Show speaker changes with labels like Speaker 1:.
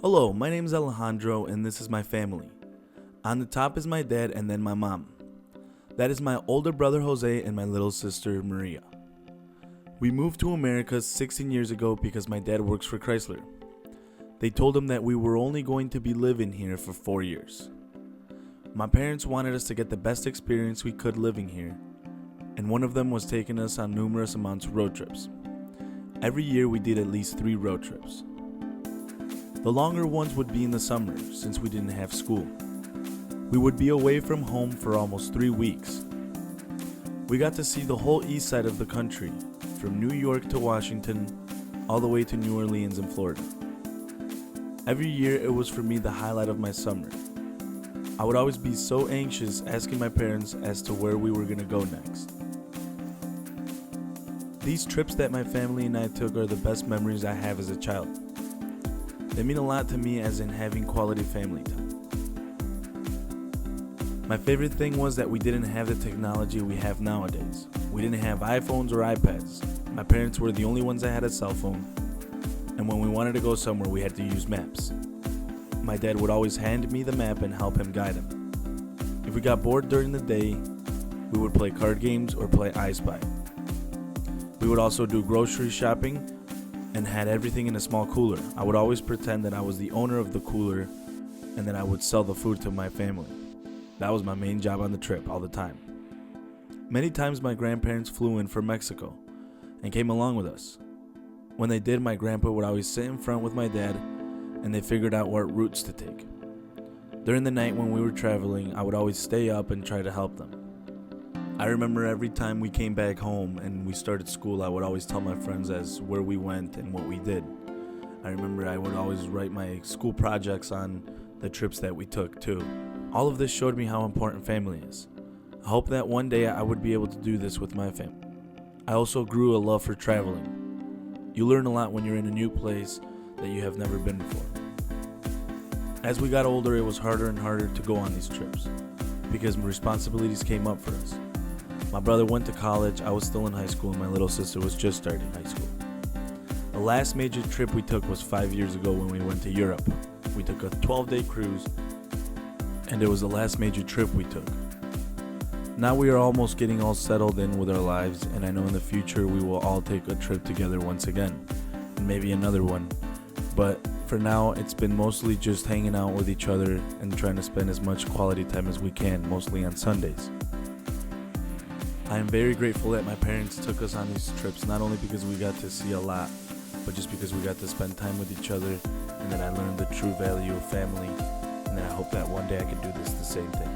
Speaker 1: Hello, my name is Alejandro and this is my family. On the top is my dad and then my mom. That is my older brother Jose and my little sister Maria. We moved to America 16 years ago because my dad works for Chrysler. They told him that we were only going to be living here for 4 years. My parents wanted us to get the best experience we could living here, and one of them was taking us on numerous amounts of road trips. Every year we did at least 3 road trips. The longer ones would be in the summer since we didn't have school. We would be away from home for almost 3 weeks. We got to see the whole east side of the country, from New York to Washington, all the way to New Orleans in Florida. Every year it was for me the highlight of my summer. I would always be so anxious asking my parents as to where we were going to go next. These trips that my family and I took are the best memories I have as a child. They mean a lot to me as in having quality family time. My favorite thing was that we didn't have the technology we have nowadays. We didn't have iPhones or iPads. My parents were the only ones that had a cell phone, and when we wanted to go somewhere we had to use maps. My dad would always hand me the map and help him guide him. If we got bored during the day, we would play card games or play I Spy. We would also do grocery shopping and had everything in a small cooler. I would always pretend that I was the owner of the cooler and that I would sell the food to my family. That was my main job on the trip all the time. Many times my grandparents flew in from Mexico and came along with us. When they did, my grandpa would always sit in front with my dad and they figured out what routes to take. During the night when we were traveling, I would always stay up and try to help them. I remember every time we came back home and we started school, I would always tell my friends as where we went and what we did. I remember I would always write my school projects on the trips that we took too. All of this showed me how important family is. I hope that one day I would be able to do this with my family. I also grew a love for traveling. You learn a lot when you're in a new place that you have never been before. As we got older, it was harder and harder to go on these trips because responsibilities came up for us. My brother went to college, I was still in high school, and my little sister was just starting high school. The last major trip we took was 5 years ago when we went to Europe. We took a 12-day cruise, and it was the last major trip we took. Now we are almost getting all settled in with our lives, and I know in the future we will all take a trip together once again, and maybe another one. But for now, it's been mostly just hanging out with each other and trying to spend as much quality time as we can, mostly on Sundays. I am very grateful that my parents took us on these trips, not only because we got to see a lot, but just because we got to spend time with each other, and that I learned the true value of family, and that I hope that one day I can do this the same thing.